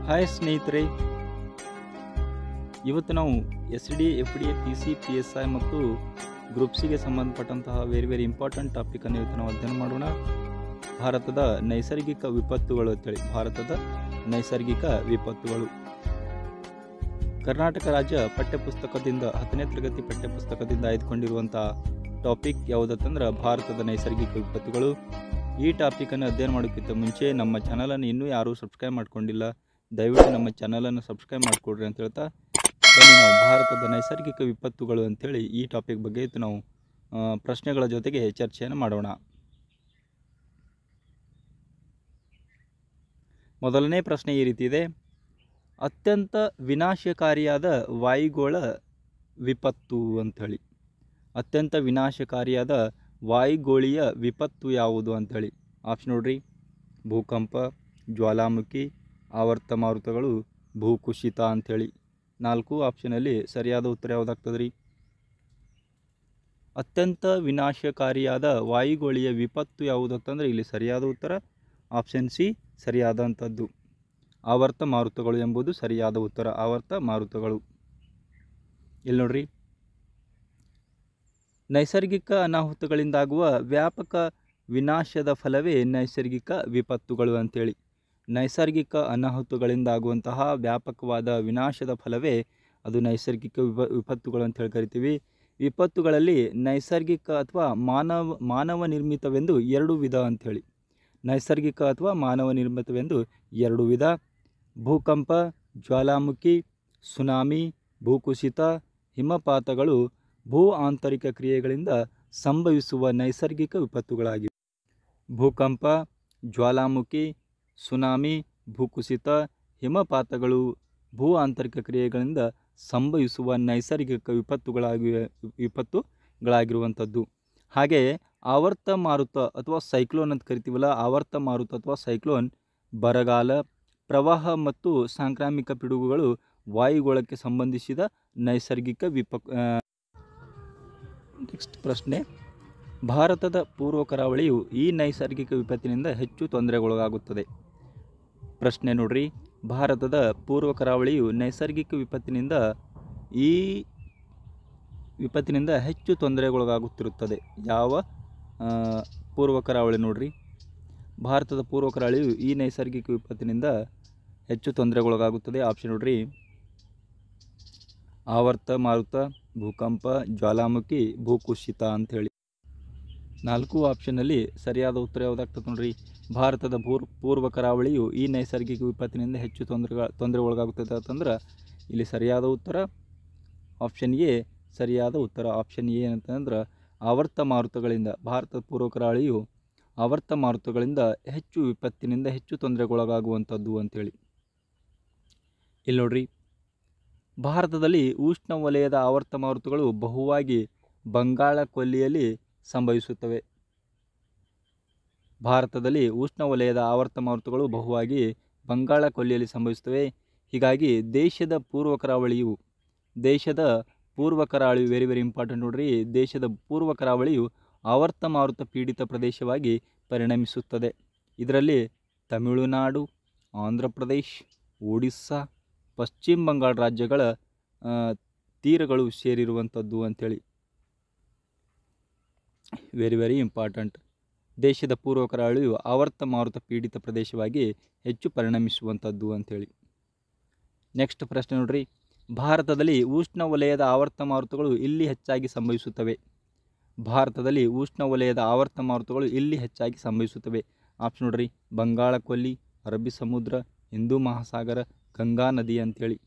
Hi ಸ್ನೇಹಿತರೆ, ಇವತ್ತು ನಾವು SD, FD, PC, PSI ಮತ್ತು ಗ್ರೂಪ್ ಸಿಗೆ ಸಂಬಂಧಪಟ್ಟಂತಹ ವೆರಿ ಇಂಪಾರ್ಟೆಂಟ್ ಟಾಪಿಕನ್ನು ಇವತ್ತು ನಾವು ಅಧ್ಯಯನ ಮಾಡೋಣ. ಭಾರತದ ನೈಸರ್ಗಿಕ ವಿಪತ್ತುಗಳು ಅಂತೇಳಿ. ಭಾರತದ ನೈಸರ್ಗಿಕ ವಿಪತ್ತುಗಳು ಕರ್ನಾಟಕ ರಾಜ್ಯ ಪಠ್ಯಪುಸ್ತಕದಿಂದ 10ನೇ ತರಗತಿ ಪಠ್ಯಪುಸ್ತಕದಿಂದ ಆಯ್ದುಕೊಂಡಿರುವಂತಹ ಟಾಪಿಕ್ ಯಾವುದಂತಂದ್ರೆ ಭಾರತದ ನೈಸರ್ಗಿಕ ವಿಪತ್ತುಗಳು. ಈ ಟಾಪಿಕನ್ನು ಅಧ್ಯಯನ ಮಾಡೋಕ್ಕಿಂತ ಮುಂಚೆ ನಮ್ಮ ಚಾನಲನ್ನು ಇನ್ನೂ ಯಾರೂ ಸಬ್ಸ್ಕ್ರೈಬ್ ಮಾಡ್ಕೊಂಡಿಲ್ಲ, ದಯವಿಟ್ಟು ನಮ್ಮ ಚಾನಲನ್ನು ಸಬ್ಸ್ಕ್ರೈಬ್ ಮಾಡಿಕೊಡ್ರಿ ಅಂತ ಹೇಳ್ತಾ ಬನ್ನಿ ನಾವು ಭಾರತದ ನೈಸರ್ಗಿಕ ವಿಪತ್ತುಗಳು ಅಂಥೇಳಿ ಈ ಟಾಪಿಕ್ ಬಗ್ಗೆ ಇವತ್ತು ನಾವು ಪ್ರಶ್ನೆಗಳ ಜೊತೆಗೆ ಚರ್ಚೆಯನ್ನು ಮಾಡೋಣ. ಮೊದಲನೇ ಪ್ರಶ್ನೆ ಈ ರೀತಿ ಇದೆ: ಅತ್ಯಂತ ವಿನಾಶಕಾರಿಯಾದ ವಾಯುಗೋಳ ವಿಪತ್ತು ಅಂಥೇಳಿ. ಅತ್ಯಂತ ವಿನಾಶಕಾರಿಯಾದ ವಾಯುಗೋಳೀಯ ವಿಪತ್ತು ಯಾವುದು ಅಂಥೇಳಿ ಆಪ್ಷನ್ ನೋಡ್ರಿ. ಭೂಕಂಪ, ಜ್ವಾಲಾಮುಖಿ, ಆವರ್ತ ಮಾರುತಗಳು, ಭೂಕುಸಿತ ಅಂಥೇಳಿ. 4 ಆಪ್ಷನಲ್ಲಿ ಸರಿಯಾದ ಉತ್ತರ ಯಾವುದಾಗ್ತದೆ ರೀ? ಅತ್ಯಂತ ವಿನಾಶಕಾರಿಯಾದ ವಾಯುಗೋಳೀಯ ವಿಪತ್ತು ಯಾವುದಂತಂದರೆ ಇಲ್ಲಿ ಸರಿಯಾದ ಉತ್ತರ ಆಪ್ಷನ್ ಸಿ ಸರಿಯಾದಂಥದ್ದು. ಆವರ್ತ ಮಾರುತಗಳು ಎಂಬುದು ಸರಿಯಾದ ಉತ್ತರ. ಆವರ್ತ ಮಾರುತಗಳು. ಇಲ್ಲಿ ನೋಡ್ರಿ, ನೈಸರ್ಗಿಕ ಅನಾಹುತಗಳಿಂದಾಗುವ ವ್ಯಾಪಕ ವಿನಾಶದ ಫಲವೇ ನೈಸರ್ಗಿಕ ವಿಪತ್ತುಗಳು ಅಂತೇಳಿ. ನೈಸರ್ಗಿಕ ಅನಾಹುತಗಳಿಂದಾಗುವಂತಹ ವ್ಯಾಪಕವಾದ ವಿನಾಶದ ಫಲವೇ ಅದು ನೈಸರ್ಗಿಕ ವಿಪತ್ತುಗಳು ಅಂತ ಹೇಳಿ ಕರಿತೀವಿ. ವಿಪತ್ತುಗಳಲ್ಲಿ ನೈಸರ್ಗಿಕ ಅಥವಾ ಮಾನವ ನಿರ್ಮಿತವೆಂದು 2 ವಿಧ ಅಂಥೇಳಿ. ನೈಸರ್ಗಿಕ ಅಥವಾ ಮಾನವ ನಿರ್ಮಿತವೆಂದು 2 ವಿಧ: ಭೂಕಂಪ, ಜ್ವಾಲಾಮುಖಿ, ಸುನಾಮಿ, ಭೂಕುಸಿತ, ಹಿಮಪಾತಗಳು ಭೂ ಆಂತರಿಕ ಕ್ರಿಯೆಗಳಿಂದ ಸಂಭವಿಸುವ ನೈಸರ್ಗಿಕ ವಿಪತ್ತುಗಳಾಗಿವೆ. ಭೂಕಂಪ, ಜ್ವಾಲಾಮುಖಿ, ಸುನಾಮಿ, ಭೂಕುಸಿತ, ಹಿಮಪಾತಗಳು ಭೂ ಆಂತರಿಕ ಕ್ರಿಯೆಗಳಿಂದ ಸಂಭವಿಸುವ ನೈಸರ್ಗಿಕ ವಿಪತ್ತುಗಳಾಗಿರುವಂಥದ್ದು. ಹಾಗೆಯೇ ಆವರ್ತ ಮಾರುತ ಅಥವಾ ಸೈಕ್ಲೋನ್ ಅಂತ ಕರಿತೀವಲ್ಲ, ಆವರ್ತ ಮಾರುತ ಅಥವಾ ಸೈಕ್ಲೋನ್ ಬರಗಾಲ, ಪ್ರವಾಹ ಮತ್ತು ಸಾಂಕ್ರಾಮಿಕ ಪಿಡುಗುಗಳು ವಾಯುಗೋಳಕ್ಕೆ ಸಂಬಂಧಿಸಿದ ನೈಸರ್ಗಿಕ ನೆಕ್ಸ್ಟ್ ಪ್ರಶ್ನೆ: ಭಾರತದ ಪೂರ್ವ ಕರಾವಳಿಯು ಈ ನೈಸರ್ಗಿಕ ವಿಪತ್ತಿನಿಂದ ಹೆಚ್ಚು ತೊಂದರೆಗೊಳಗಾಗುತ್ತದೆ. ಪ್ರಶ್ನೆ ನೋಡ್ರಿ, ಭಾರತದ ಪೂರ್ವ ಕರಾವಳಿಯು ನೈಸರ್ಗಿಕ ವಿಪತ್ತಿನಿಂದ ಹೆಚ್ಚು ತೊಂದರೆಗೊಳಗಾಗುತ್ತಿರುತ್ತದೆ. ಯಾವ ಪೂರ್ವ ಕರಾವಳಿ ನೋಡ್ರಿ? ಭಾರತದ ಪೂರ್ವ ಕರಾವಳಿಯು ಈ ನೈಸರ್ಗಿಕ ವಿಪತ್ತಿನಿಂದ ಹೆಚ್ಚು ತೊಂದರೆಗೊಳಗಾಗುತ್ತದೆ. ಆಪ್ಷನ್ ನೋಡ್ರಿ: ಆವರ್ತ ಮಾರುತ, ಭೂಕಂಪ, ಜ್ವಾಲಾಮುಖಿ, ಭೂಕುಸಿತ ಅಂಥೇಳಿ. 4 ಆಪ್ಷನ್ನಲ್ಲಿ ಸರಿಯಾದ ಉತ್ತರ ಯಾವುದಾಗ್ತದೆ ನೋಡ್ರಿ? ಭಾರತದ ಪೂರ್ವ ಕರಾವಳಿಯು ಈ ನೈಸರ್ಗಿಕ ವಿಪತ್ತಿನಿಂದ ಹೆಚ್ಚು ತೊಂದರೆಗೊಳಗಾಗುತ್ತದೆ ಅಂತಂದ್ರೆ ಇಲ್ಲಿ ಸರಿಯಾದ ಉತ್ತರ ಆಪ್ಷನ್ ಎ ಸರಿಯಾದ ಉತ್ತರ. ಆಪ್ಷನ್ ಎ ಅಂತಂದ್ರೆ ಆವರ್ತ ಮಾರುತಗಳಿಂದ ಭಾರತದ ಪೂರ್ವ ಕರಾವಳಿಯು ಆವರ್ತ ಮಾರುತಗಳಿಂದ ಹೆಚ್ಚು ತೊಂದರೆಗೊಳಗಾಗುವಂಥದ್ದು ಅಂಥೇಳಿ. ಇಲ್ಲಿ ನೋಡ್ರಿ, ಭಾರತದಲ್ಲಿ ಉಷ್ಣ ವಲಯದ ಆವರ್ತ ಮಾರುತಗಳು ಬಹುವಾಗಿ ಬಂಗಾಳ ಕೊಲ್ಲಿಯಲ್ಲಿ ಸಂಭವಿಸುತ್ತವೆ. ಭಾರತದಲ್ಲಿ ಉಷ್ಣ ವಲಯದ ಆವರ್ತ ಮಾರುತಗಳು ಬಹುವಾಗಿ ಬಂಗಾಳ ಕೊಲ್ಲಿಯಲ್ಲಿ ಸಂಭವಿಸುತ್ತವೆ. ಹೀಗಾಗಿ ದೇಶದ ಪೂರ್ವ ಕರಾವಳಿಯು ವೆರಿ ಇಂಪಾರ್ಟೆಂಟ್ ನೋಡ್ರಿ. ದೇಶದ ಪೂರ್ವ ಕರಾವಳಿಯು ಆವರ್ತ ಮಾರುತ ಪೀಡಿತ ಪ್ರದೇಶವಾಗಿ ಪರಿಣಮಿಸುತ್ತದೆ. ಇದರಲ್ಲಿ ತಮಿಳುನಾಡು, ಆಂಧ್ರ ಪ್ರದೇಶ್, ಒಡಿಸ್ಸಾ, ಪಶ್ಚಿಮ ಬಂಗಾಳ ರಾಜ್ಯಗಳ ತೀರಗಳು ಸೇರಿರುವಂಥದ್ದು ಅಂಥೇಳಿ. Very important. ದೇಶದ ಪೂರ್ವ ಕರಾವಳಿಯು ಆವರ್ತ ಮಾರುತ ಪೀಡಿತ ಪ್ರದೇಶವಾಗಿ ಹೆಚ್ಚು ಪರಿಣಮಿಸುವಂಥದ್ದು ಅಂಥೇಳಿ. ನೆಕ್ಸ್ಟ್ ಪ್ರಶ್ನೆ ನೋಡ್ರಿ, ಭಾರತದಲ್ಲಿ ಉಷ್ಣ ವಲಯದ ಆವರ್ತ ಮಾರುತಗಳು ಇಲ್ಲಿ ಹೆಚ್ಚಾಗಿ ಸಂಭವಿಸುತ್ತವೆ. ಭಾರತದಲ್ಲಿ ಉಷ್ಣ ವಲಯದ ಆವರ್ತ ಮಾರುತಗಳು ಇಲ್ಲಿ ಹೆಚ್ಚಾಗಿ ಸಂಭವಿಸುತ್ತವೆ. ಆಪ್ಷನ್ ನೋಡ್ರಿ: ಬಂಗಾಳ ಕೊಲ್ಲಿ, ಅರಬ್ಬಿ ಸಮುದ್ರ, ಹಿಂದೂ ಮಹಾಸಾಗರ, ಗಂಗಾ ನದಿ ಅಂಥೇಳಿ.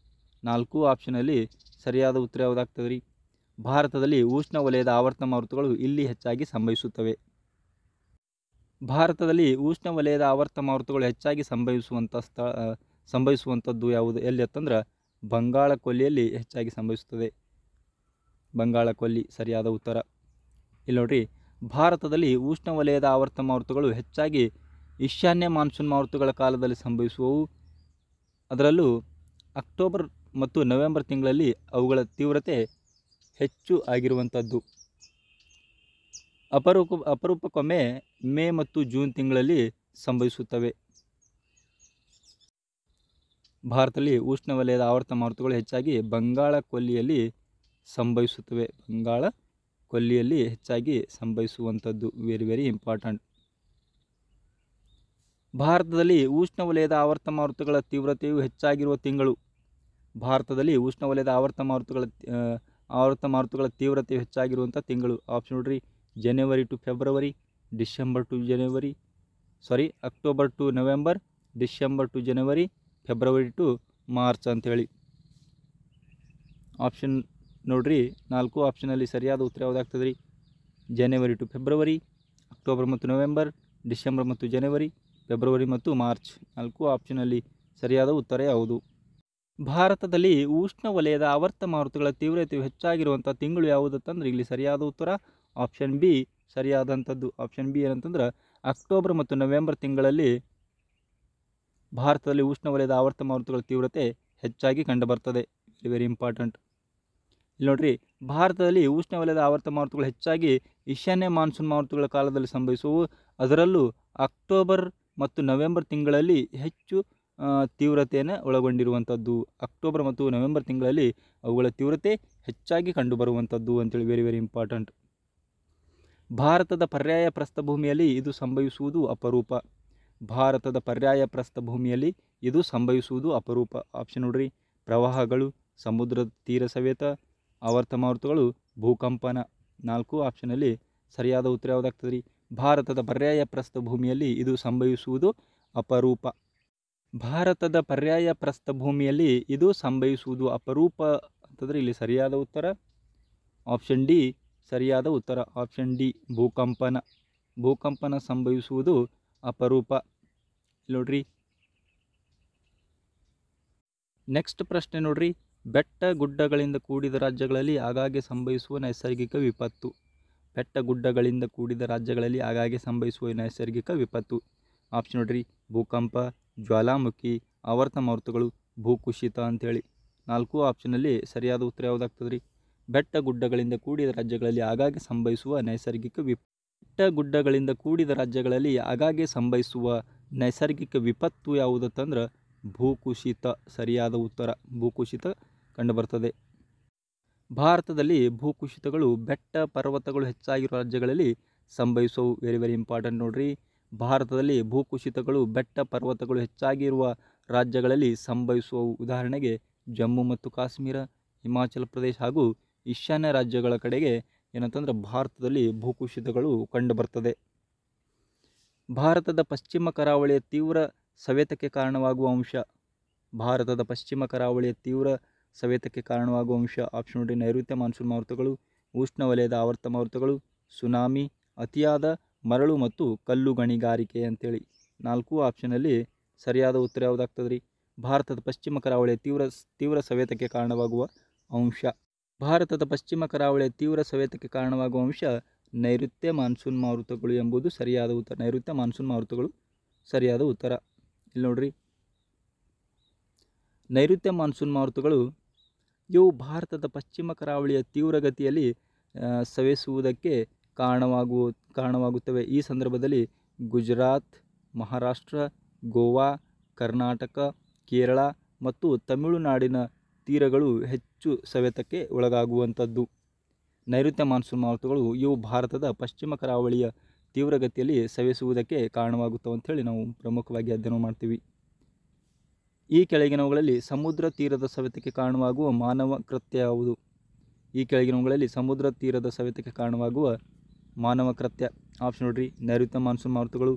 4 ಆಪ್ಷನಲ್ಲಿ ಸರಿಯಾದ ಉತ್ತರ ಯಾವುದಾಗ್ತದೆ ರೀ? ಭಾರತದಲ್ಲಿ ಉಷ್ಣ ವಲಯದ ಆವರ್ತ ಮಾರುತಗಳು ಇಲ್ಲಿ ಹೆಚ್ಚಾಗಿ ಸಂಭವಿಸುತ್ತವೆ. ಭಾರತದಲ್ಲಿ ಉಷ್ಣ ವಲಯದ ಆವರ್ತ ಮಾರುತಗಳು ಹೆಚ್ಚಾಗಿ ಸಂಭವಿಸುವಂಥದ್ದು ಯಾವುದು ಎಲ್ಲಿ ಅಂತಂದ್ರೆ ಬಂಗಾಳ ಕೊಲ್ಲಿಯಲ್ಲಿ ಹೆಚ್ಚಾಗಿ ಸಂಭವಿಸುತ್ತದೆ. ಬಂಗಾಳ ಕೊಲ್ಲಿ ಸರಿಯಾದ ಉತ್ತರ. ಇಲ್ಲಿ ನೋಡ್ರಿ, ಭಾರತದಲ್ಲಿ ಉಷ್ಣ ವಲಯದ ಆವರ್ತ ಮಾರುತಗಳು ಹೆಚ್ಚಾಗಿ ಈಶಾನ್ಯ ಮಾನ್ಸೂನ್ ಮಾರುತಗಳ ಕಾಲದಲ್ಲಿ ಸಂಭವಿಸುವವು. ಅದರಲ್ಲೂ ಅಕ್ಟೋಬರ್ ಮತ್ತು ನವೆಂಬರ್ ತಿಂಗಳಲ್ಲಿ ಅವುಗಳ ತೀವ್ರತೆ ಹೆಚ್ಚು ಆಗಿರುವಂಥದ್ದು. ಅಪರೂಪಕ್ಕೊಮ್ಮೆ ಮೇ ಮತ್ತು ಜೂನ್ ತಿಂಗಳಲ್ಲಿ ಸಂಭವಿಸುತ್ತವೆ. ಭಾರತದಲ್ಲಿ ಉಷ್ಣವಲಯದ ಆವರ್ತ ಮಾರುತಗಳು ಹೆಚ್ಚಾಗಿ ಬಂಗಾಳ ಕೊಲ್ಲಿಯಲ್ಲಿ ಸಂಭವಿಸುತ್ತವೆ. ಬಂಗಾಳ ಕೊಲ್ಲಿಯಲ್ಲಿ ಹೆಚ್ಚಾಗಿ ಸಂಭವಿಸುವಂಥದ್ದು. Very very important. ಭಾರತದಲ್ಲಿ ಉಷ್ಣವಲಯದ ಆವರ್ತ ಮಾರುತಗಳ ತೀವ್ರತೆಯು ಹೆಚ್ಚಾಗಿರುವ ತಿಂಗಳು. ಭಾರತದಲ್ಲಿ ಉಷ್ಣವಲಯದ ಆವರ್ತ ಮಾರುತಗಳ ತೀವ್ರತೆಯು ಹೆಚ್ಚಾಗಿರುವಂಥ ತಿಂಗಳು. ಆಪ್ಷನ್ ನೋಡ್ರಿ, January to February, December to January, October to November, December to January, February to March ಅಂಥೇಳಿ. ಆಪ್ಷನ್ ನೋಡ್ರಿ, 4 ಆಪ್ಷನಲ್ಲಿ ಸರಿಯಾದ ಉತ್ತರ ಯಾವುದಾಗ್ತದೆ ರೀ? ಜನವರಿ ಟು ಫೆಬ್ರವರಿ, ಅಕ್ಟೋಬರ್ ಮತ್ತು ನವೆಂಬರ್, ಡಿಸೆಂಬರ್ ಮತ್ತು ಜನವರಿ, ಫೆಬ್ರವರಿ ಮತ್ತು ಮಾರ್ಚ್. 4 ಆಪ್ಷನಲ್ಲಿ ಸರಿಯಾದ ಉತ್ತರ ಯಾವುದು? ಭಾರತದಲ್ಲಿ ಉಷ್ಣವಲಯದ ಆವರ್ತ ಮಾರುತಗಳ ತೀವ್ರತೆಯು ಹೆಚ್ಚಾಗಿರುವಂಥ ತಿಂಗಳು ಯಾವುದಂತಂದ್ರೆ ಇಲ್ಲಿ ಸರಿಯಾದ ಉತ್ತರ ಆಪ್ಷನ್ ಬಿ ಸರಿಯಾದಂಥದ್ದು. ಆಪ್ಷನ್ ಬಿ ಏನಂತಂದ್ರೆ ಅಕ್ಟೋಬರ್ ಮತ್ತು ನವೆಂಬರ್ ತಿಂಗಳಲ್ಲಿ ಭಾರತದಲ್ಲಿ ಉಷ್ಣವಲಯದ ಆವರ್ತ ಮಾರುತಗಳ ತೀವ್ರತೆ ಹೆಚ್ಚಾಗಿ ಕಂಡುಬರ್ತದೆ. Very very important. ಇಲ್ಲಿ ನೋಡ್ರಿ, ಭಾರತದಲ್ಲಿ ಉಷ್ಣವಲಯದ ಆವರ್ತ ಮಾರುತಗಳು ಹೆಚ್ಚಾಗಿ ಈಶಾನ್ಯ ಮಾನ್ಸೂನ್ ಮಾರುತಗಳ ಕಾಲದಲ್ಲಿ ಸಂಭವಿಸುವು. ಅದರಲ್ಲೂ ಅಕ್ಟೋಬರ್ ಮತ್ತು ನವೆಂಬರ್ ತಿಂಗಳಲ್ಲಿ ಹೆಚ್ಚು ತೀವ್ರತೆಯನ್ನು ಒಳಗೊಂಡಿರುವಂಥದ್ದು. ಅಕ್ಟೋಬರ್ ಮತ್ತು ನವೆಂಬರ್ ತಿಂಗಳಲ್ಲಿ ಅವುಗಳ ತೀವ್ರತೆ ಹೆಚ್ಚಾಗಿ ಕಂಡುಬರುವಂಥದ್ದು ಅಂತೇಳಿ. Very very important. ಭಾರತದ ಪರ್ಯಾಯ ಪ್ರಸ್ಥಭೂಮಿಯಲ್ಲಿ ಇದು ಸಂಭವಿಸುವುದು ಅಪರೂಪ. ಭಾರತದ ಪರ್ಯಾಯ ಪ್ರಸ್ಥಭೂಮಿಯಲ್ಲಿ ಇದು ಸಂಭವಿಸುವುದು ಅಪರೂಪ. ಆಪ್ಷನ್ ನೋಡ್ರಿ, ಪ್ರವಾಹಗಳು, ಸಮುದ್ರ ತೀರ ಸವೆತ, ಆವರ್ತ ಮಾರುತಗಳು, ಭೂಕಂಪನ. 4 ಆಪ್ಷನಲ್ಲಿ ಸರಿಯಾದ ಉತ್ತರ ಯಾವುದಾಗ್ತದೆ ರೀ? ಭಾರತದ ಪರ್ಯಾಯ ಪ್ರಸ್ಥಭೂಮಿಯಲ್ಲಿ ಇದು ಸಂಭವಿಸುವುದು ಅಪರೂಪ. ಭಾರತದ ಪರ್ಯಾಯ ಪ್ರಸ್ಥಭೂಮಿಯಲ್ಲಿ ಇದು ಸಂಭವಿಸುವುದು ಅಪರೂಪ ಅಂತಂದರೆ ಇಲ್ಲಿ ಸರಿಯಾದ ಉತ್ತರ ಆಪ್ಷನ್ ಡಿ ಸರಿಯಾದ ಉತ್ತರ. ಆಪ್ಷನ್ ಡಿ ಭೂಕಂಪನ ಸಂಭವಿಸುವುದು ಅಪರೂಪ. ನೋಡ್ರಿ, ನೆಕ್ಸ್ಟ್ ಪ್ರಶ್ನೆ ನೋಡ್ರಿ, ಬೆಟ್ಟ ಗುಡ್ಡಗಳಿಂದ ಕೂಡಿದ ರಾಜ್ಯಗಳಲ್ಲಿ ಆಗಾಗ್ಗೆ ಸಂಭವಿಸುವ ನೈಸರ್ಗಿಕ ವಿಪತ್ತು. ಬೆಟ್ಟ ಗುಡ್ಡಗಳಿಂದ ಕೂಡಿದ ರಾಜ್ಯಗಳಲ್ಲಿ ಆಗಾಗ್ಗೆ ಸಂಭವಿಸುವ ನೈಸರ್ಗಿಕ ವಿಪತ್ತು. ಆಪ್ಷನ್ ನೋಡ್ರಿ, ಭೂಕಂಪ, ಜ್ವಾಲಾಮುಖಿ, ಆವರ್ತ ಮಾರುತಗಳು, ಭೂಕುಸಿತ ಅಂಥೇಳಿ. 4 ಆಪ್ಷನಲ್ಲಿ ಸರಿಯಾದ ಉತ್ತರ ಯಾವುದಾಗ್ತದೆ ರೀ? ಬೆಟ್ಟ ಗುಡ್ಡಗಳಿಂದ ಕೂಡಿದ ರಾಜ್ಯಗಳಲ್ಲಿ ಆಗಾಗ್ಗೆ ಸಂಭವಿಸುವ ನೈಸರ್ಗಿಕ ಬೆಟ್ಟ ಗುಡ್ಡಗಳಿಂದ ಕೂಡಿದ ರಾಜ್ಯಗಳಲ್ಲಿ ಆಗಾಗ್ಗೆ ಸಂಭವಿಸುವ ನೈಸರ್ಗಿಕ ವಿಪತ್ತು ಯಾವುದಂತಂದ್ರೆ ಭೂಕುಸಿತ. ಸರಿಯಾದ ಉತ್ತರ ಭೂಕುಸಿತ ಕಂಡುಬರ್ತದೆ. ಭಾರತದಲ್ಲಿ ಭೂಕುಸಿತಗಳು ಬೆಟ್ಟ ಪರ್ವತಗಳು ಹೆಚ್ಚಾಗಿರುವ ರಾಜ್ಯಗಳಲ್ಲಿ ಸಂಭವಿಸುವು. ವೆರಿ ವೆರಿ ಇಂಪಾರ್ಟೆಂಟ್ ನೋಡ್ರಿ. ಭಾರತದಲ್ಲಿ ಭೂಕುಸಿತಗಳು ಬೆಟ್ಟ ಪರ್ವತಗಳು ಹೆಚ್ಚಾಗಿರುವ ರಾಜ್ಯಗಳಲ್ಲಿ ಸಂಭವಿಸುವವು. ಉದಾಹರಣೆಗೆ ಜಮ್ಮು ಮತ್ತು ಕಾಶ್ಮೀರ, ಹಿಮಾಚಲ ಪ್ರದೇಶ ಹಾಗೂ ಈಶಾನ್ಯ ರಾಜ್ಯಗಳ ಕಡೆಗೆ ಏನಂತಂದ್ರೆ ಭಾರತದಲ್ಲಿ ಭೂಕುಸಿತಗಳು ಕಂಡುಬರ್ತದೆ. ಭಾರತದ ಪಶ್ಚಿಮ ಕರಾವಳಿಯ ತೀವ್ರ ಸವೆತಕ್ಕೆ ಕಾರಣವಾಗುವ ಅಂಶ. ಭಾರತದ ಪಶ್ಚಿಮ ಕರಾವಳಿಯ ತೀವ್ರ ಸವೆತಕ್ಕೆ ಕಾರಣವಾಗುವ ಅಂಶ. ಆಪ್ಷನ್ ನೋಡಿ, ನೈಋತ್ಯ ಮಾನ್ಸೂನ್ ಮಾರುತಗಳು, ಉಷ್ಣವಲಯದ ಆವರ್ತ ಮಾರುತಗಳು, ಸುನಾಮಿ, ಅತಿಯಾದ ಮರಳು ಮತ್ತು ಕಲ್ಲು ಗಣಿಗಾರಿಕೆ ಅಂತೇಳಿ. 4 ಆಪ್ಷನಲ್ಲಿ ಸರಿಯಾದ ಉತ್ತರ ಯಾವುದಾಗ್ತದೆ ರೀ? ಭಾರತದ ಪಶ್ಚಿಮ ಕರಾವಳಿಯ ತೀವ್ರ ಸವೆತಕ್ಕೆ ಕಾರಣವಾಗುವ ಅಂಶ. ಭಾರತದ ಪಶ್ಚಿಮ ಕರಾವಳಿಯ ತೀವ್ರ ಸವೆತಕ್ಕೆ ಕಾರಣವಾಗುವ ಅಂಶ ನೈಋತ್ಯ ಮಾನ್ಸೂನ್ ಮಾರುತಗಳು ಎಂಬುದು ಸರಿಯಾದ ಉತ್ತರ. ನೈಋತ್ಯ ಮಾನ್ಸೂನ್ ಮಾರುತಗಳು ಸರಿಯಾದ ಉತ್ತರ. ಇಲ್ಲಿ ನೋಡ್ರಿ, ನೈಋತ್ಯ ಮಾನ್ಸೂನ್ ಮಾರುತಗಳು ಇವು ಭಾರತದ ಪಶ್ಚಿಮ ಕರಾವಳಿಯ ತೀವ್ರಗತಿಯಲ್ಲಿ ಸವೆಸುವುದಕ್ಕೆ ಕಾರಣವಾಗುತ್ತವೆ. ಈ ಸಂದರ್ಭದಲ್ಲಿ ಗುಜರಾತ್, ಮಹಾರಾಷ್ಟ್ರ, ಗೋವಾ, ಕರ್ನಾಟಕ, ಕೇರಳ ಮತ್ತು ತಮಿಳುನಾಡಿನ ತೀರಗಳು ಹೆಚ್ಚು ಸವೆತಕ್ಕೆ ಒಳಗಾಗುವಂಥದ್ದು. ನೈಋತ್ಯ ಮಾನ್ಸೂನ್ ಮಾರುತಗಳು ಇವು ಭಾರತದ ಪಶ್ಚಿಮ ಕರಾವಳಿಯ ತೀವ್ರಗತಿಯಲ್ಲಿ ಸವೆಸುವುದಕ್ಕೆ ಕಾರಣವಾಗುತ್ತವೆ ಅಂಥೇಳಿ ನಾವು ಪ್ರಮುಖವಾಗಿ ಅಧ್ಯಯನ ಮಾಡ್ತೀವಿ. ಈ ಕೆಳಗಿನವುಗಳಲ್ಲಿ ಸಮುದ್ರ ತೀರದ ಸವೆತಕ್ಕೆ ಕಾರಣವಾಗುವ ಮಾನವ ಕೃತ್ಯ ಯಾವುದು? ಈ ಕೆಳಗಿನವುಗಳಲ್ಲಿ ಸಮುದ್ರ ತೀರದ ಸವೆತಕ್ಕೆ ಕಾರಣವಾಗುವ ಮಾನವ ಕೃತ್ಯ. ಆಪ್ಷನ್ ನೋಡ್ರಿ, ನೈಋತ್ಯ ಮಾನ್ಸೂನ್ ಮಾರುತಗಳು,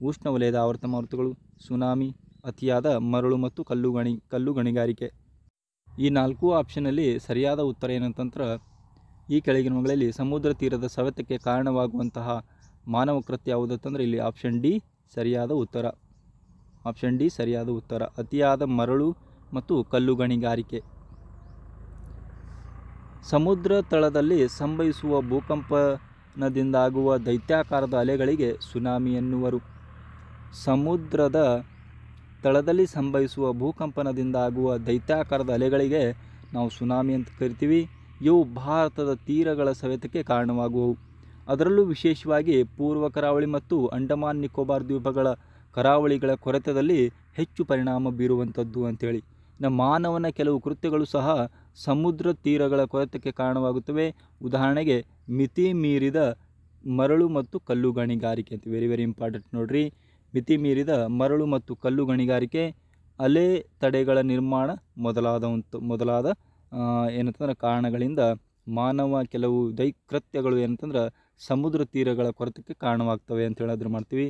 ಉಷ್ಣವಲಯದ ಆವರ್ತ ಮಾರುತಗಳು, ಸುನಾಮಿ, ಅತಿಯಾದ ಮರಳು ಮತ್ತು ಕಲ್ಲು ಗಣಿಗಾರಿಕೆ. ಈ 4 ಆಪ್ಷನಲ್ಲಿ ಸರಿಯಾದ ಉತ್ತರ ಏನಂತಂದ್ರೆ ಈ ಕೆಳಗಿನವುಗಳಲ್ಲಿ ಸಮುದ್ರ ತೀರದ ಸವೆತಕ್ಕೆ ಕಾರಣವಾಗುವಂತಹ ಮಾನವ ಕೃತ್ಯ ಯಾವುದಂತಂದ್ರೆ ಇಲ್ಲಿ ಆಪ್ಷನ್ ಡಿ ಸರಿಯಾದ ಉತ್ತರ. ಆಪ್ಷನ್ ಡಿ ಸರಿಯಾದ ಉತ್ತರ, ಅತಿಯಾದ ಮರಳು ಮತ್ತು ಕಲ್ಲು ಗಣಿಗಾರಿಕೆ. ಸಮುದ್ರ ತಳದಲ್ಲಿ ಸಂಭವಿಸುವ ಭೂಕಂಪನದಿಂದಾಗುವ ದೈತ್ಯಾಕಾರದ ಅಲೆಗಳಿಗೆ ಸುನಾಮಿ ಎನ್ನುವರು. ಸಮುದ್ರದ ತಳದಲ್ಲಿ ಸಂಭವಿಸುವ ಭೂಕಂಪನದಿಂದಾಗುವ ದೈತ್ಯಾಕಾರದ ಅಲೆಗಳಿಗೆ ನಾವು ಸುನಾಮಿ ಅಂತ ಕರಿತೀವಿ. ಇವು ಭಾರತದ ತೀರಗಳ ಸವೆತಕ್ಕೆ ಕಾರಣವಾಗುವವು. ಅದರಲ್ಲೂ ವಿಶೇಷವಾಗಿ ಪೂರ್ವ ಕರಾವಳಿ ಮತ್ತು ಅಂಡಮಾನ್ ನಿಕೋಬಾರ್ ದ್ವೀಪಗಳ ಕರಾವಳಿಗಳ ಕೊರೆತದಲ್ಲಿ ಹೆಚ್ಚು ಪರಿಣಾಮ ಬೀರುವಂಥದ್ದು ಅಂಥೇಳಿ. ಇನ್ನು ಮಾನವನ ಕೆಲವು ಕೃತ್ಯಗಳು ಸಹ ಸಮುದ್ರ ತೀರಗಳ ಕೊರೆತಕ್ಕೆ ಕಾರಣವಾಗುತ್ತವೆ. ಉದಾಹರಣೆಗೆ ಮಿತಿ ಮೀರಿದ ಮರಳು ಮತ್ತು ಕಲ್ಲು ಗಣಿಗಾರಿಕೆ ಅಂತ. ವೆರಿ ವೆರಿ ಇಂಪಾರ್ಟೆಂಟ್ ನೋಡ್ರಿ. ಮಿತಿ ಮೀರಿದ ಮರಳು ಮತ್ತು ಕಲ್ಲು ಗಣಿಗಾರಿಕೆ, ಅಲೆ ತಡೆಗಳ ನಿರ್ಮಾಣ ಮೊದಲಾದ ಏನಂತಂದ್ರೆ ಕಾರಣಗಳಿಂದ ಮಾನವ ಕೆಲವು ಕೃತ್ಯಗಳು ಏನಂತಂದ್ರೆ ಸಮುದ್ರ ತೀರಗಳ ಕೊರೆತಕ್ಕೆ ಕಾರಣವಾಗ್ತವೆ ಅಂತ ಹೇಳೋದ್ರ ಮಾಡ್ತೀವಿ.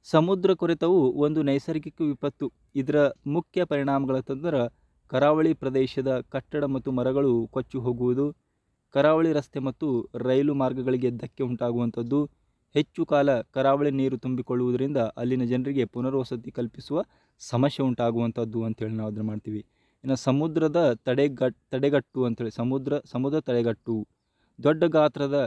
ಸಮುದ್ರ ಕೊರೆತವು ಒಂದು ನೈಸರ್ಗಿಕ ವಿಪತ್ತು. ಇದರ ಮುಖ್ಯ ಪರಿಣಾಮಗಳಂತಂದ್ರೆ ಕರಾವಳಿ ಪ್ರದೇಶದ ಕಟ್ಟಡ ಮತ್ತು ಮರಗಳು ಕೊಚ್ಚಿ ಹೋಗುವುದು, ಕರಾವಳಿ ರಸ್ತೆ ಮತ್ತು ರೈಲು ಮಾರ್ಗಗಳಿಗೆ ಧಕ್ಕೆ ಉಂಟಾಗುವಂಥದ್ದು, ಹೆಚ್ಚು ಕಾಲ ಕರಾವಳಿ ನೀರು ತುಂಬಿಕೊಳ್ಳುವುದರಿಂದ ಅಲ್ಲಿನ ಜನರಿಗೆ ಪುನರ್ವಸತಿ ಕಲ್ಪಿಸುವ ಸಮಸ್ಯೆ ಉಂಟಾಗುವಂಥದ್ದು ಅಂತೇಳಿ ನಾವು ಅದನ್ನು ಮಾಡ್ತೀವಿ. ಇನ್ನು ಸಮುದ್ರದ ತಡೆಗಟ್ಟು ಅಂತೇಳಿ ಸಮುದ್ರ ತಡೆಗಟ್ಟು ದೊಡ್ಡ ಗಾತ್ರದ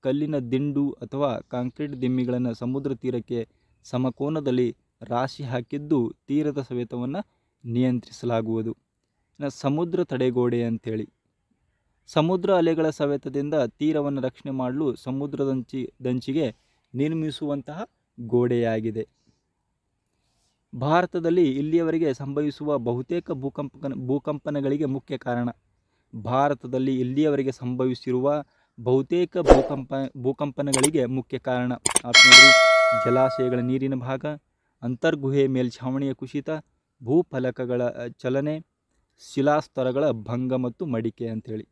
ಕಲ್ಲಿನ ದಿಂಡು ಅಥವಾ ಕಾಂಕ್ರೀಟ್ ದಿಮ್ಮಿಗಳನ್ನು ಸಮುದ್ರ ತೀರಕ್ಕೆ ಸಮಕೋನದಲ್ಲಿ ರಾಶಿ ಹಾಕಿದ್ದು ತೀರದ ಸವೆತವನ್ನು ನಿಯಂತ್ರಿಸಲಾಗುವುದು. ಇನ್ನು ಸಮುದ್ರ ತಡೆಗೋಡೆ ಅಂಥೇಳಿ ಸಮುದ್ರ ಅಲೆಗಳ ಸವೆತದಿಂದ ತೀರವನ್ನು ರಕ್ಷಣೆ ಮಾಡಲು ಸಮುದ್ರದಂಚಿಗೆ ನಿರ್ಮಿಸುವಂತಹ ಗೋಡೆಯಾಗಿದೆ. ಭಾರತದಲ್ಲಿ ಇಲ್ಲಿಯವರೆಗೆ ಸಂಭವಿಸುವ ಬಹುತೇಕ ಭೂಕಂಪನಗಳಿಗೆ ಮುಖ್ಯ ಕಾರಣ ಭಾರತದಲ್ಲಿ ಇಲ್ಲಿಯವರೆಗೆ ಸಂಭವಿಸಿರುವ ಬಹುತೇಕ ಭೂಕಂಪನಗಳಿಗೆ ಮುಖ್ಯ ಕಾರಣ ಜಲಾಶಯಗಳ ನೀರಿನ ಭಾಗ, ಅಂತರ್ಗುಹೆ ಮೇಲ್ಛಾವಣಿಯ ಕುಸಿತ, ಭೂಫಲಕಗಳ ಚಲನೆ, ಶಿಲಾಸ್ತರಗಳ ಭಂಗ ಮತ್ತು ಮಡಿಕೆ ಅಂಥೇಳಿ.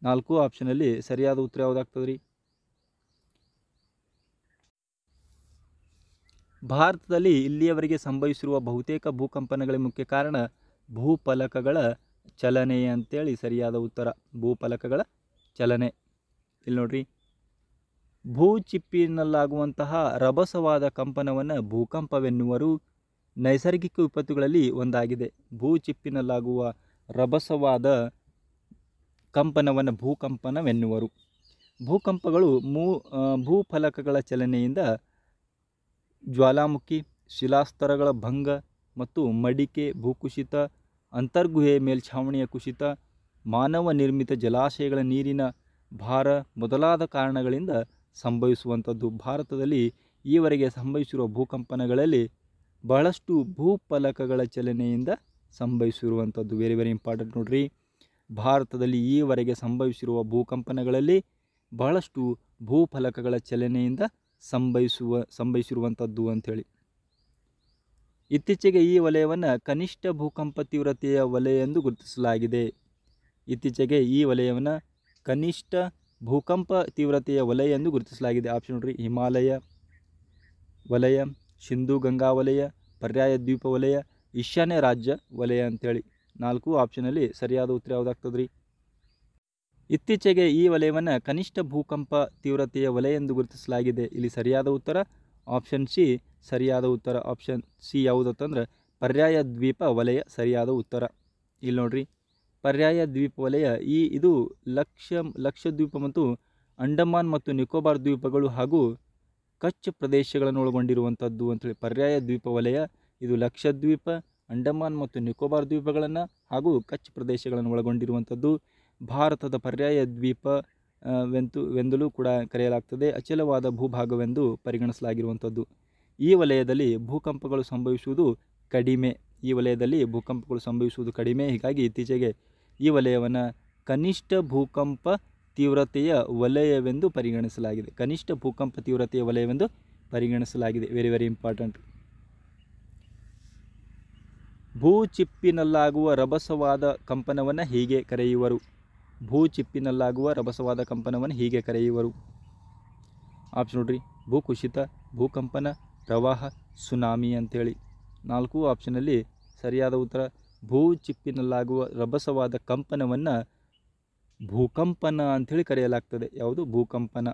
4 ಆಪ್ಷನಲ್ಲಿ ಸರಿಯಾದ ಉತ್ತರ ಯಾವುದಾಗ್ತದೆ ರೀ? ಭಾರತದಲ್ಲಿ ಇಲ್ಲಿಯವರೆಗೆ ಸಂಭವಿಸಿರುವ ಬಹುತೇಕ ಭೂಕಂಪನಗಳ ಮುಖ್ಯ ಕಾರಣ ಭೂಫಲಕಗಳ ಚಲನೆ ಅಂತೇಳಿ ಸರಿಯಾದ ಉತ್ತರ. ಭೂಫಲಕಗಳ ಚಲನೆ. ಇಲ್ಲಿ ನೋಡ್ರಿ, ಭೂಚಿಪ್ಪಿನಲ್ಲಾಗುವಂತಹ ರಭಸವಾದ ಕಂಪನವನ್ನು ಭೂಕಂಪವೆನ್ನುವರು. ನೈಸರ್ಗಿಕ ವಿಪತ್ತುಗಳಲ್ಲಿ ಒಂದಾಗಿದೆ. ಭೂಚಿಪ್ಪಿನಲ್ಲಾಗುವ ರಭಸವಾದ ಕಂಪನವನ್ನು ಭೂಕಂಪನವೆನ್ನುವರು. ಭೂಕಂಪಗಳು ಭೂಫಲಕಗಳ ಚಲನೆಯಿಂದ ಜ್ವಾಲಾಮುಖಿ, ಶಿಲಾಸ್ತರಗಳ ಭಂಗ ಮತ್ತು ಮಡಿಕೆ, ಭೂಕುಸಿತ, ಅಂತರ್ಗುಹೆ ಮೇಲ್ಛಾವಣಿಯ ಕುಸಿತ, ಮಾನವ ನಿರ್ಮಿತ ಜಲಾಶಯಗಳ ನೀರಿನ ಭಾರ ಮೊದಲಾದ ಕಾರಣಗಳಿಂದ ಸಂಭವಿಸುವಂಥದ್ದು. ಭಾರತದಲ್ಲಿ ಈವರೆಗೆ ಸಂಭವಿಸಿರುವ ಭೂಕಂಪನಗಳಲ್ಲಿ ಬಹಳಷ್ಟು ಭೂಫಲಕಗಳ ಚಲನೆಯಿಂದ ಸಂಭವಿಸಿರುವಂಥದ್ದು. ವೆರಿ ವೆರಿ ಇಂಪಾರ್ಟೆಂಟ್ ನೋಡ್ರಿ. ಭಾರತದಲ್ಲಿ ಈವರೆಗೆ ಸಂಭವಿಸಿರುವ ಭೂಕಂಪನಗಳಲ್ಲಿ ಬಹಳಷ್ಟು ಭೂಫಲಕಗಳ ಚಲನೆಯಿಂದ ಸಂಭವಿಸಿರುವಂಥದ್ದು ಅಂಥೇಳಿ. ಇತ್ತೀಚೆಗೆ ಈ ವಲಯವನ್ನು ಕನಿಷ್ಠ ಭೂಕಂಪ ತೀವ್ರತೆಯ ವಲಯ ಎಂದು ಗುರುತಿಸಲಾಗಿದೆ. ಇತ್ತೀಚೆಗೆ ಈ ವಲಯವನ್ನು ಕನಿಷ್ಠ ಭೂಕಂಪ ತೀವ್ರತೆಯ ವಲಯ ಎಂದು ಗುರುತಿಸಲಾಗಿದೆ. ಆಪ್ಷನ್ ನೋಡ್ರಿ, ಹಿಮಾಲಯ ವಲಯ, ಸಿಂಧೂ ಗಂಗಾ ವಲಯ, ಪರ್ಯಾಯ ದ್ವೀಪ ವಲಯ, ಈಶಾನ್ಯ ರಾಜ್ಯ ವಲಯ ಅಂತೇಳಿ. 4 ಆಪ್ಷನಲ್ಲಿ ಸರಿಯಾದ ಉತ್ತರ ಯಾವುದಾಗ್ತದೆ ರೀ? ಇತ್ತೀಚೆಗೆ ಈ ವಲಯವನ್ನು ಕನಿಷ್ಠ ಭೂಕಂಪ ತೀವ್ರತೆಯ ವಲಯ ಎಂದು ಗುರುತಿಸಲಾಗಿದೆ. ಇಲ್ಲಿ ಸರಿಯಾದ ಉತ್ತರ ಆಪ್ಷನ್ ಸಿ ಸರಿಯಾದ ಉತ್ತರ. ಆಪ್ಷನ್ ಸಿ ಯಾವುದಂತಂದ್ರೆ ಪರ್ಯಾಯ ದ್ವೀಪ ವಲಯ ಸರಿಯಾದ ಉತ್ತರ. ಇಲ್ಲಿ ನೋಡ್ರಿ, ಪರ್ಯಾಯ ದ್ವೀಪ ವಲಯ ಇದು ಲಕ್ಷದ್ವೀಪ ಮತ್ತು ಅಂಡಮಾನ್ ಮತ್ತು ನಿಕೋಬಾರ್ ದ್ವೀಪಗಳು ಹಾಗೂ ಕಚ್ ಪ್ರದೇಶಗಳನ್ನು ಒಳಗೊಂಡಿರುವಂಥದ್ದು ಅಂತೇಳಿ. ಪರ್ಯಾಯ ದ್ವೀಪ ವಲಯ ಇದು ಲಕ್ಷದ್ವೀಪ, ಅಂಡಮಾನ್ ಮತ್ತು ನಿಕೋಬಾರ್ ದ್ವೀಪಗಳನ್ನು ಹಾಗೂ ಕಚ್ ಪ್ರದೇಶಗಳನ್ನು ಒಳಗೊಂಡಿರುವಂಥದ್ದು. ಭಾರತದ ಪರ್ಯಾಯ ದ್ವೀಪವೆಂದಲೂ ಕೂಡ ಕರೆಯಲಾಗ್ತದೆ. ಅಚಲವಾದ ಭೂಭಾಗವೆಂದು ಪರಿಗಣಿಸಲಾಗಿರುವಂಥದ್ದು. ಈ ವಲಯದಲ್ಲಿ ಭೂಕಂಪಗಳು ಸಂಭವಿಸುವುದು ಕಡಿಮೆ. ಹೀಗಾಗಿ ಇತ್ತೀಚೆಗೆ ಈ ವಲಯವನ್ನು ಕನಿಷ್ಠ ಭೂಕಂಪ ತೀವ್ರತೆಯ ವಲಯವೆಂದು ಪರಿಗಣಿಸಲಾಗಿದೆ. ಕನಿಷ್ಠ ಭೂಕಂಪ ತೀವ್ರತೆಯ ವಲಯವೆಂದು ಪರಿಗಣಿಸಲಾಗಿದೆ. Very very important. ಭೂಚಿಪ್ಪಿನಲ್ಲಾಗುವ ರಭಸವಾದ ಕಂಪನವನ್ನು ಹೀಗೆ ಕರೆಯುವರು. ಭೂಚಿಪ್ಪಿನಲ್ಲಾಗುವ ರಭಸವಾದ ಕಂಪನವನ್ನು ಹೀಗೆ ಕರೆಯುವರು. ಆಪ್ಷನ್ ನೋಡ್ರಿ, ಭೂಕುಸಿತ, ಭೂಕಂಪನ, ಪ್ರವಾಹ, ಸುನಾಮಿ ಅಂತೇಳಿ. 4 ಆಪ್ಷನಲ್ಲಿ ಸರಿಯಾದ ಉತ್ತರ ಭೂಚಿಪ್ಪಿನಲ್ಲಾಗುವ ರಭಸವಾದ ಕಂಪನವನ್ನು ಭೂಕಂಪನ ಅಂಥೇಳಿ ಕರೆಯಲಾಗ್ತದೆ. ಯಾವುದು? ಭೂಕಂಪನ.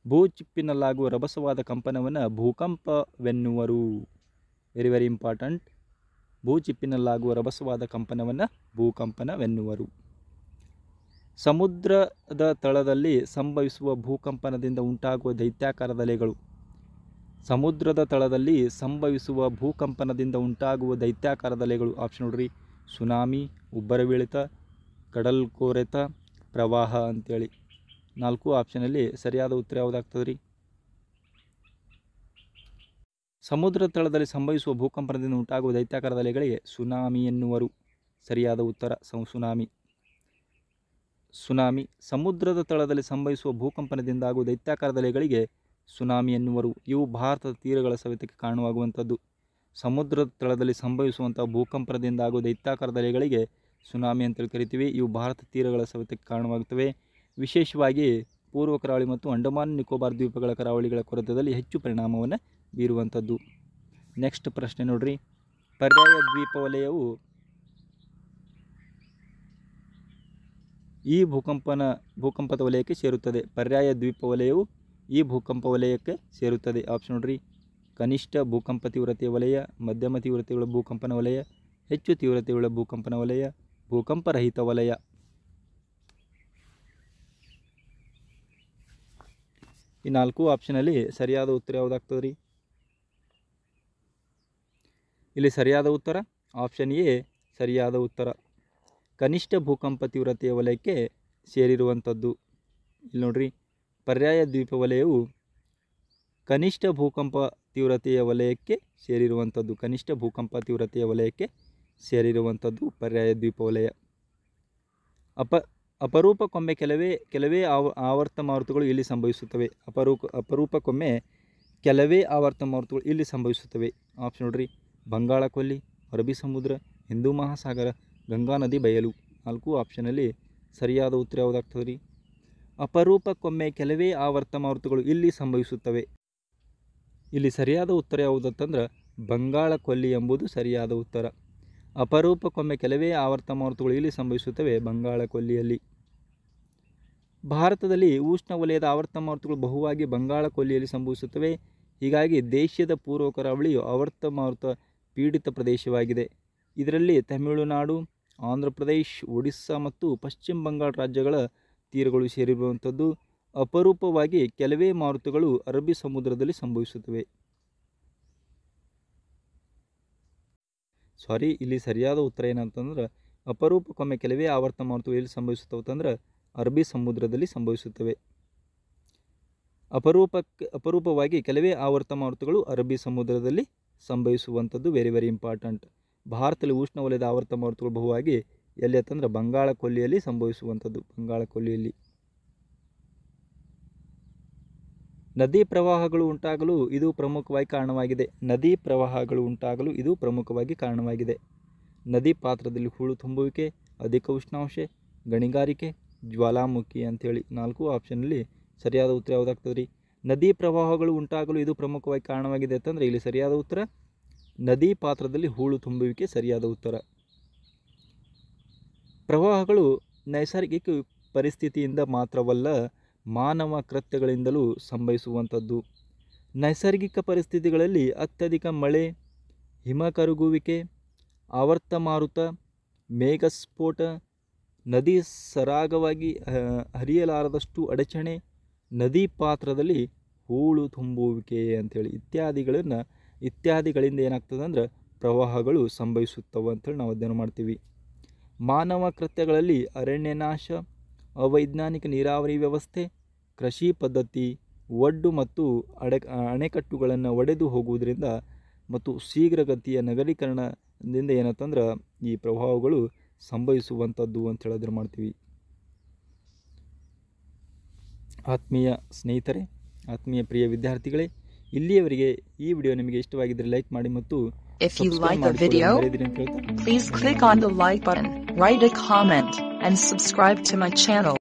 ಭೂಚಿಪ್ಪಿನಲ್ಲಾಗುವ ರಭಸವಾದ ಕಂಪನವನ್ನು ಭೂಕಂಪವೆನ್ನುವರು. Very very important. ಭೂಚಿಪ್ಪಿನಲ್ಲಾಗುವ ರಭಸವಾದ ಕಂಪನವನ್ನು ಭೂಕಂಪನವೆನ್ನುವರು. ಸಮುದ್ರದ ತಳದಲ್ಲಿ ಸಂಭವಿಸುವ ಭೂಕಂಪನದಿಂದ ಉಂಟಾಗುವ ದೈತ್ಯಾಕಾರದ ಅಲೆಗಳು. ಸಮುದ್ರದ ತಳದಲ್ಲಿ ಸಂಭವಿಸುವ ಭೂಕಂಪನದಿಂದ ಉಂಟಾಗುವ ದೈತ್ಯಾಕಾರದ ಅಲೆಗಳು. ಆಪ್ಷನ್ ನೋಡ್ರಿ, ಸುನಾಮಿ, ಉಬ್ಬರವಿಳಿತ, ಕಡಲ್ಕೊರೆತ, ಪ್ರವಾಹ ಅಂತೇಳಿ. 4 ಆಪ್ಷನಲ್ಲಿ ಸರಿಯಾದ ಉತ್ತರ ಯಾವುದಾಗ್ತದೆ ರೀ? ಸಮುದ್ರ ತಳದಲ್ಲಿ ಸಂಭವಿಸುವ ಭೂಕಂಪನದಿಂದ ಉಂಟಾಗುವ ದೈತ್ಯಾಕಾರದ ಅಲೆಗಳಿಗೆ ಸುನಾಮಿ ಎನ್ನುವರು. ಸರಿಯಾದ ಉತ್ತರ ಸುನಾಮಿ. ಸಮುದ್ರದ ತಳದಲ್ಲಿ ಸಂಭವಿಸುವ ಭೂಕಂಪನದಿಂದ ಆಗುವ ದೈತ್ಯಾಕಾರದ ಅಲೆಗಳಿಗೆ ಸುನಾಮಿ ಎನ್ನುವರು. ಇವು ಭಾರತದ ತೀರಗಳ ಸವೆತಕ್ಕೆ ಕಾರಣವಾಗುವಂಥದ್ದು. ಸಮುದ್ರದ ತಳದಲ್ಲಿ ಸಂಭವಿಸುವಂಥ ಭೂಕಂಪನದಿಂದ ಆಗುವ ದೈತ್ಯಾಕಾರದ ಅಲೆಗಳಿಗೆ ಸುನಾಮಿ ಅಂತೇಳಿ ಕರಿತೀವಿ. ಇವು ಭಾರತ ತೀರಗಳ ಸವೆತಕ್ಕೆ ಕಾರಣವಾಗುತ್ತವೆ. ವಿಶೇಷವಾಗಿ ಪೂರ್ವ ಕರಾವಳಿ ಮತ್ತು ಅಂಡಮಾನ್ ನಿಕೋಬಾರ್ ದ್ವೀಪಗಳ ಕರಾವಳಿಗಳ ಕೊರೆತದಲ್ಲಿ ಹೆಚ್ಚು ಪರಿಣಾಮವನ್ನು ಬೀರುವಂಥದ್ದು. ನೆಕ್ಸ್ಟ್ ಪ್ರಶ್ನೆ ನೋಡ್ರಿ, ಪರ್ಯಾಯ ದ್ವೀಪ ವಲಯವು ಈ ಭೂಕಂಪದ ವಲಯಕ್ಕೆ ಸೇರುತ್ತದೆ. ಪರ್ಯಾಯ ದ್ವೀಪ ವಲಯವು ಈ ಭೂಕಂಪ ವಲಯಕ್ಕೆ ಸೇರುತ್ತದೆ. ಆಪ್ಷನ್ ನೋಡ್ರಿ, ಕನಿಷ್ಠ ಭೂಕಂಪ ತೀವ್ರತೆಯ ವಲಯ, ಮಧ್ಯಮ ತೀವ್ರತೆಯುಳ್ಳ ಭೂಕಂಪನ ವಲಯ, ಹೆಚ್ಚು ತೀವ್ರತೆಯುಳ್ಳ ಭೂಕಂಪನ ವಲಯ, ಭೂಕಂಪರಹಿತ ವಲಯ. ಈ 4 ಆಪ್ಷನಲ್ಲಿ ಸರಿಯಾದ ಉತ್ತರ ಯಾವುದಾಗ್ತದೆ ರೀ? ಇಲ್ಲಿ ಸರಿಯಾದ ಉತ್ತರ ಆಪ್ಷನ್ ಎ ಸರಿಯಾದ ಉತ್ತರ. ಕನಿಷ್ಠ ಭೂಕಂಪ ತೀವ್ರತೆಯ ವಲಯಕ್ಕೆ ಸೇರಿರುವಂಥದ್ದು. ಇಲ್ಲಿ ನೋಡ್ರಿ, ಪರ್ಯಾಯ ದ್ವೀಪ ವಲಯವು ಕನಿಷ್ಠ ಭೂಕಂಪ ತೀವ್ರತೆಯ ವಲಯಕ್ಕೆ ಸೇರಿರುವಂಥದ್ದು. ಕನಿಷ್ಠ ಭೂಕಂಪ ತೀವ್ರತೆಯ ವಲಯಕ್ಕೆ ಸೇರಿರುವಂಥದ್ದು ಪರ್ಯಾಯ ದ್ವೀಪ ವಲಯ. ಅಪರೂಪಕ್ಕೊಮ್ಮೆ ಕೆಲವೇ ಆವರ್ತ ಮಾರುತಗಳು ಇಲ್ಲಿ ಸಂಭವಿಸುತ್ತವೆ. ಅಪರೂಪಕ್ಕೊಮ್ಮೆ ಕೆಲವೇ ಆವರ್ತ ಮಾರುತಗಳು ಇಲ್ಲಿ ಸಂಭವಿಸುತ್ತವೆ. ಆಪ್ಷನ್ ನೋಡ್ರಿ, ಬಂಗಾಳ ಕೊಲ್ಲಿ, ಅರಬ್ಬಿ ಸಮುದ್ರ, ಹಿಂದೂ ಮಹಾಸಾಗರ, ಗಂಗಾ ನದಿ ಬಯಲು. 4 ಆಪ್ಷನಲ್ಲಿ ಸರಿಯಾದ ಉತ್ತರ ಯಾವುದಾಗ್ತದೆ ರೀ? ಅಪರೂಪಕ್ಕೊಮ್ಮೆ ಕೆಲವೇ ಆವರ್ತ ಮಾರುತಗಳು ಇಲ್ಲಿ ಸಂಭವಿಸುತ್ತವೆ. ಇಲ್ಲಿ ಸರಿಯಾದ ಉತ್ತರ ಯಾವುದಂತಂದ್ರೆ ಬಂಗಾಳ ಕೊಲ್ಲಿ ಎಂಬುದು ಸರಿಯಾದ ಉತ್ತರ. ಅಪರೂಪಕ್ಕೊಮ್ಮೆ ಕೆಲವೇ ಆವರ್ತ ಮಾರುತಗಳು ಇಲ್ಲಿ ಸಂಭವಿಸುತ್ತವೆ ಬಂಗಾಳ ಕೊಲ್ಲಿಯಲ್ಲಿ. ಭಾರತದಲ್ಲಿ ಉಷ್ಣವಲಯದ ಆವರ್ತ ಮಾರುತಗಳು ಬಹುವಾಗಿ ಬಂಗಾಳ ಕೊಲ್ಲಿಯಲ್ಲಿ ಸಂಭವಿಸುತ್ತವೆ. ಹೀಗಾಗಿ ದೇಶದ ಪೂರ್ವ ಕರಾವಳಿಯು ಆವರ್ತ ಮಾರುತ ಪೀಡಿತ ಪ್ರದೇಶವಾಗಿದೆ. ಇದರಲ್ಲಿ ತಮಿಳುನಾಡು, ಆಂಧ್ರ ಪ್ರದೇಶ್, ಒಡಿಸ್ಸಾ ಮತ್ತು ಪಶ್ಚಿಮ ಬಂಗಾಳ ರಾಜ್ಯಗಳ ತೀರಗಳು ಸೇರಿರುವಂಥದ್ದು. ಅಪರೂಪವಾಗಿ ಕೆಲವೇ ಮಾರುತಗಳು ಅರಬ್ಬಿ ಸಮುದ್ರದಲ್ಲಿ ಸಂಭವಿಸುತ್ತವೆ. ಇಲ್ಲಿ ಸರಿಯಾದ ಉತ್ತರ ಏನಂತಂದ್ರೆ ಅಪರೂಪಕ್ಕೊಮ್ಮೆ ಕೆಲವೇ ಆವರ್ತ ಮಾರುತಗಳು ಎಲ್ಲಿ ಸಂಭವಿಸುತ್ತವೆ ಅಂತಂದ್ರೆ ಅರಬ್ಬಿ ಸಮುದ್ರದಲ್ಲಿ ಸಂಭವಿಸುತ್ತವೆ. ಅಪರೂಪವಾಗಿ ಕೆಲವೇ ಆವರ್ತ ಮಾರುತಗಳು ಅರಬ್ಬಿ ಸಮುದ್ರದಲ್ಲಿ ಸಂಭವಿಸುವಂಥದ್ದು ವೆರಿ ವೆರಿ ಇಂಪಾರ್ಟೆಂಟ್. ಭಾರತದಲ್ಲಿ ಉಷ್ಣವಲಯದ ಆವರ್ತ ಮಾರುತಗಳು ಬಹುವಾಗಿ ಎಲ್ಲಿ ಅಂತಂದ್ರೆ ಬಂಗಾಳ ಕೊಲ್ಲಿಯಲ್ಲಿ ಸಂಭವಿಸುವಂಥದ್ದು. ಬಂಗಾಳ ಕೊಲ್ಲಿಯಲ್ಲಿ ನದಿ ಪ್ರವಾಹಗಳು ಉಂಟಾಗಲು ಇದು ಪ್ರಮುಖವಾಗಿ ಕಾರಣವಾಗಿದೆ. ನದಿ ಪಾತ್ರದಲ್ಲಿ ಹೂಳು ತುಂಬುವಿಕೆ, ಅಧಿಕ ಉಷ್ಣಾಂಶ, ಗಣಿಗಾರಿಕೆ, ಜ್ವಾಲಾಮುಖಿ ಅಂಥೇಳಿ 4 ಆಪ್ಷನಲ್ಲಿ ಸರಿಯಾದ ಉತ್ತರ ಯಾವುದಾಗ್ತದೆ ರೀ? ನದಿ ಪ್ರವಾಹಗಳು ಉಂಟಾಗಲು ಇದು ಪ್ರಮುಖವಾಗಿ ಕಾರಣವಾಗಿದೆ ಅಂತಂದರೆ ಇಲ್ಲಿ ಸರಿಯಾದ ಉತ್ತರ ನದಿ ಪಾತ್ರದಲ್ಲಿ ಹೂಳು ತುಂಬುವಿಕೆ ಸರಿಯಾದ ಉತ್ತರ. ಪ್ರವಾಹಗಳು ನೈಸರ್ಗಿಕ ಪರಿಸ್ಥಿತಿಯಿಂದ ಮಾತ್ರವಲ್ಲ, ಮಾನವ ಕೃತ್ಯಗಳಿಂದಲೂ ಸಂಭವಿಸುವಂಥದ್ದು. ನೈಸರ್ಗಿಕ ಪರಿಸ್ಥಿತಿಗಳಲ್ಲಿ ಅತ್ಯಧಿಕ ಮಳೆ, ಹಿಮ ಕರಗುವಿಕೆ, ಆವರ್ತ ಮಾರುತ, ಮೇಘಸ್ಫೋಟ, ನದಿ ಸರಾಗವಾಗಿ ಹರಿಯಲಾರದಷ್ಟು ಅಡಚಣೆ, ನದಿ ಪಾತ್ರದಲ್ಲಿ ಹೂಳು ತುಂಬುವಿಕೆ ಅಂಥೇಳಿ ಇತ್ಯಾದಿಗಳಿಂದ ಏನಾಗ್ತದೆ ಅಂದ್ರೆ ಪ್ರವಾಹಗಳು ಸಂಭವಿಸುತ್ತವೆ ಅಂಥೇಳಿ ನಾವು ಅಧ್ಯಯನ ಮಾಡ್ತೀವಿ. ಮಾನವ ಕೃತ್ಯಗಳಲ್ಲಿ ಅರಣ್ಯನಾಶ, ಅವೈಜ್ಞಾನಿಕ ನೀರಾವರಿ ವ್ಯವಸ್ಥೆ, ಕೃಷಿ ಪದ್ಧತಿ, ಒಡ್ಡು ಮತ್ತು ಅಣೆಕಟ್ಟುಗಳನ್ನು ಒಡೆದು ಹೋಗುವುದರಿಂದ ಮತ್ತು ಶೀಘ್ರಗತಿಯ ನಗರೀಕರಣದಿಂದ ಏನಂತಂದ್ರೆ ಈ ಪ್ರವಾಹಗಳು ಸಂಭವಿಸುವಂಥದ್ದು ಅಂತ ಹೇಳೋದ್ರ ಮಾಡ್ತೀವಿ. ಆತ್ಮೀಯ ಸ್ನೇಹಿತರೆ, ಆತ್ಮೀಯ ಪ್ರಿಯ ವಿದ್ಯಾರ್ಥಿಗಳೇ, ಇಲ್ಲಿಯವರೆಗೆ ಈ ವಿಡಿಯೋ ನಿಮಗೆ ಇಷ್ಟವಾಗಿದ್ದರೆ ಲೈಕ್ ಮಾಡಿ ಮತ್ತು If you like the video, please click on the like button, write a comment, and subscribe to my channel.